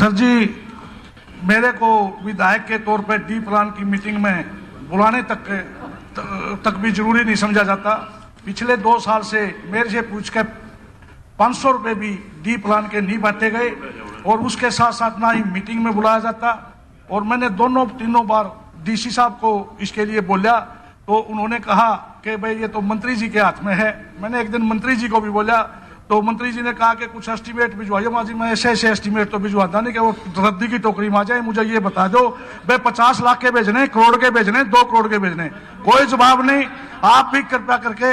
Sir जी, मेरे को विधायक के तौर पे डी प्लान की मीटिंग में बुलाने तक भी जरूरी नहीं समझा जाता। पिछले 2 साल से मेरे से पूछ के 500 रुपए भी डी प्लान के नहीं बांटे गए और उसके साथ साथ ना ही मीटिंग में बुलाया जाता। और मैंने तीनों बार डीसी साहब को इसके लिए बोला तो उन्होंने कहा कि भाई ये तो मंत्री जी के हाथ में है। मैंने एक दिन मंत्री जी को भी बोला तो मंत्री जी ने कहा कि कुछ एस्टीमेट भिजवाइए। माजी मैं ऐसे एस्टीमेट तो भिजवाता नहीं कि वो रद्दी की टोकरी में आ जाए। मुझे ये बता दो भाई 50 लाख के भेजने, करोड़ के भेजने, 2 करोड़ के भेजने, कोई जवाब नहीं। आप भी कृपया करके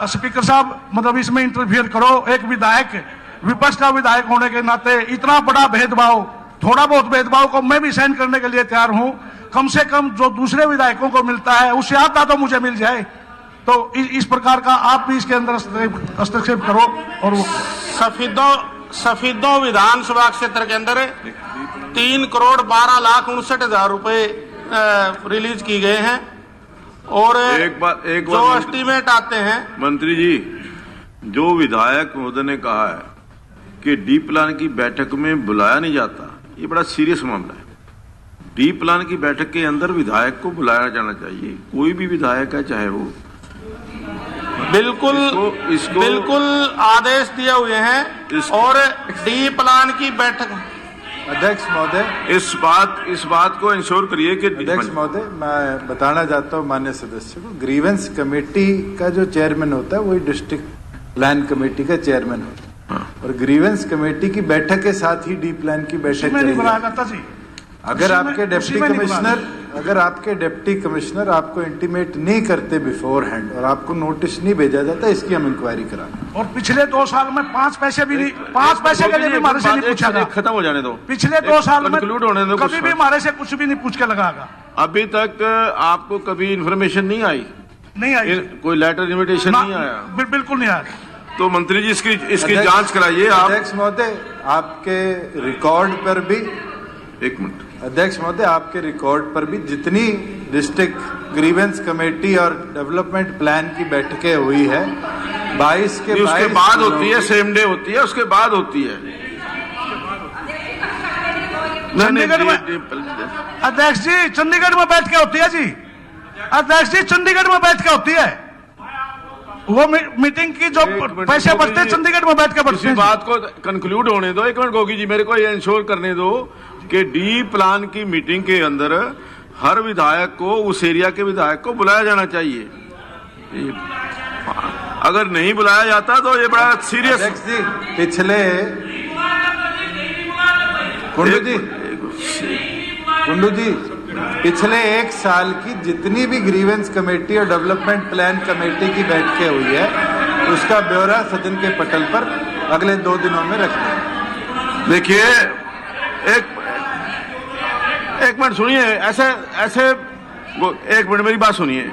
स्पीकर साहब मतलब इसमें इंटरफियर करो। एक विधायक, विपक्ष का विधायक होने के नाते इतना बड़ा भेदभाव, थोड़ा बहुत भेदभाव को मैं भी सहन करने के लिए तैयार हूं। कम से कम जो दूसरे विधायकों को मिलता है उससे आधा तो मुझे मिल जाए। तो इस प्रकार का आप भी इसके अंदर हस्तक्षेप करो। और सफीदो विधानसभा क्षेत्र के अंदर 3,12,59,000 रुपए रिलीज की गए हैं। और एक बार जो एस्टीमेट आते हैं, मंत्री जी, जो विधायक महोदय ने कहा है कि डी प्लान की बैठक में बुलाया नहीं जाता, ये बड़ा सीरियस मामला है। डी प्लान की बैठक के अंदर विधायक को बुलाया जाना चाहिए। कोई भी विधायक है चाहे वो, बिल्कुल आदेश दिए हुए हैं। और डी प्लान की बैठक, अध्यक्ष महोदय, इस बात को इंश्योर करिए कि अध्यक्ष महोदय, मैं बताना चाहता हूँ माननीय सदस्य को, ग्रीवेंस कमेटी का जो चेयरमैन होता है वही डिस्ट्रिक्ट प्लान कमेटी का चेयरमैन होता है। और ग्रीवेंस कमेटी की बैठक के साथ ही डी प्लान की बैठक नहीं बुलाया जाता जी। अगर आपके डिप्टी कमिश्नर आपको इंटीमेट नहीं करते बिफोर हैंड और आपको नोटिस नहीं भेजा जाता, इसकी हम इंक्वायरी कराएंगे। और पिछले 2 साल में 5 पैसे भी नहीं, 5 पैसे के लिए भी हमारे से नहीं पूछा गया। खत्म हो जाने दो। पिछले 2 साल में कंक्लूड होने दो। कभी भी हमारे से कुछ भी नहीं पूछ के लगागा। अभी तक आपको कभी इन्फॉर्मेशन नहीं आई? नहीं आई। कोई लेटर इन्विटेशन नहीं आया? बिल्कुल नहीं आया। तो मंत्री जी इसकी जांच कराइए। अध्यक्ष महोदय, आपके रिकॉर्ड पर भी, एक मिनट अध्यक्ष महोदय, आपके रिकॉर्ड पर भी जितनी डिस्ट्रिक्ट ग्रीवेंस कमेटी और डेवलपमेंट प्लान की बैठकें हुई है 22 के 22 उसके बाद होती है, सेम डे होती है, उसके बाद होती है। चंडीगढ़ में अध्यक्ष जी, चंडीगढ़ में बैठ के होती है जी। अध्यक्ष जी, चंडीगढ़ में बैठ के होती है वो मीटिंग की जो पैसे बढ़ते हैं चंडीगढ़ में बैठ के बढ़ते हैं। बात को कंक्लूड होने दो। एक मिनट गोगी जी, मेरे को ये इंश्योर करने दो कि डी प्लान की मीटिंग के अंदर हर विधायक को, उस एरिया के विधायक को बुलाया जाना चाहिए। अगर नहीं बुलाया जाता तो ये बड़ा सीरियस। अध्यक्ष जी, पिछले कुंडू जी, पिछले 1 साल की जितनी भी ग्रीवेंस कमेटी और डेवलपमेंट प्लान कमेटी की बैठकें हुई है उसका ब्यौरा सदन के पटल पर अगले 2 दिनों में रख दें। देखिए, एक मिनट सुनिए। ऐसे एक मिनट मेरी बात सुनिए।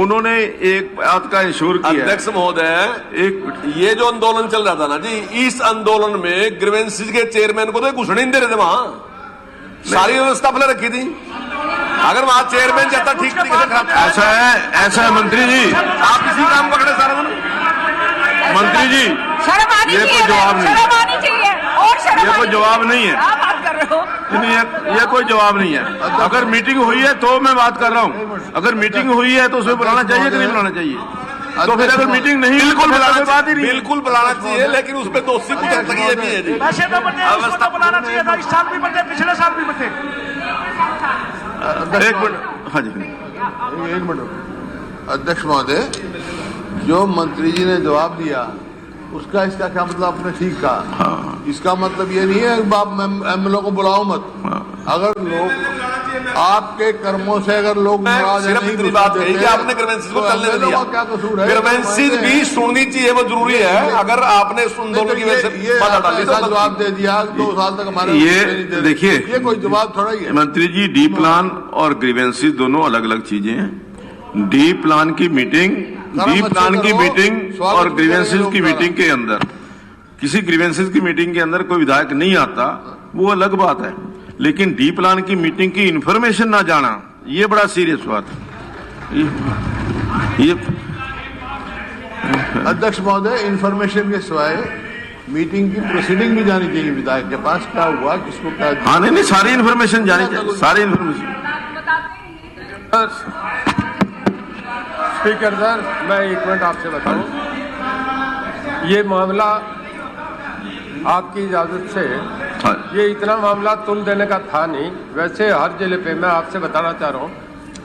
उन्होंने एक बात का इंश्योर किया। अध्यक्ष महोदय, ये जो आंदोलन चल रहा था ना जी, इस आंदोलन में ग्रीवेंसेस के चेयरमैन को तो घुसने नहीं दे रहे थे। वहां सारी व्यवस्था पहले रखी थी। अगर वहां चेयरमैन जाता ठीक ऐसा है मंत्री जी, आप इसी काम पकड़े सारा दिन। मंत्री जी, ये कोई जवाब नहीं है। ये कोई जवाब नहीं है। ये कोई जवाब नहीं है। अगर मीटिंग हुई है तो मैं बात कर रहा हूँ। अगर मीटिंग हुई है तो उसमें बुलाना चाहिए कि नहीं बुलाना चाहिए? तो फिर अगर मीटिंग नहीं, बिल्कुल बुलाना चाहिए, लेकिन उसमें दोषी कुछ हद तक ये भी है जी। पैसे तो बटे, उसको तो बुलाना चाहिए था। इस साल भी बटे, पिछले साल भी बटे। एक मिनट, हाँ जी, एक मिनट। अध्यक्ष महोदय, जो मंत्री जी ने जवाब दिया उसका इसका क्या मतलब? आपने ठीक कहा। हाँ। इसका मतलब ये नहीं है कि आप एमएलए को बुलाओ मत। हाँ। अगर लोग आपके कर्मों से अगर लोग नाराज सिर्फ इतनी बात कही कि आपने ग्रीवेंसेस को चलने दिया। क्या कसूर है? ग्रीवेंसेस भी सुननी चाहिए, वो जरूरी है। अगर आपने आंदोलन की वजह से जवाब दे दिया 2 साल तक हमारे, ये देखिए, ये कोई जवाब थोड़ा ही है। मंत्री जी, डी प्लान और ग्रीवेंसेस दोनों अलग अलग चीजें हैं। डी प्लान की मीटिंग और ग्रीवेंसेस की मीटिंग के अंदर, किसी ग्रीवेंसेस की मीटिंग के अंदर कोई विधायक नहीं आता, वो अलग बात है। लेकिन डी प्लान की मीटिंग की इंफॉर्मेशन ना जाना, ये बड़ा सीरियस बात है। ये अध्यक्ष महोदय, इंफॉर्मेशन के सिवाय मीटिंग की प्रोसीडिंग भी जानी चाहिए विधायक के पास, क्या हुआ, किसको क्या दिया। हाँ नहीं सारी इन्फॉर्मेशन जानी चाहिए, सारी इन्फॉर्मेशन। स्पीकर सर, मैं 1 मिनट आपसे बताऊं, ये मामला आपकी इजाजत से, हाँ। ये इतना मामला तुल देने का था नहीं। वैसे हर जिले पे मैं आपसे बताना चाह रहा हूँ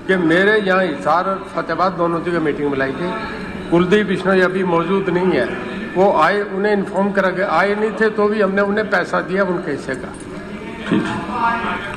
कि मेरे यहाँ हिसार और फतेहाबाद दोनों जगह मीटिंग बुलाई थी। कुलदीप बिश्नोई अभी मौजूद नहीं है, वो आए, उन्हें इन्फॉर्म करा के आए नहीं थे, तो भी हमने उन्हें पैसा दिया उनके हिस्से का। ठीक है।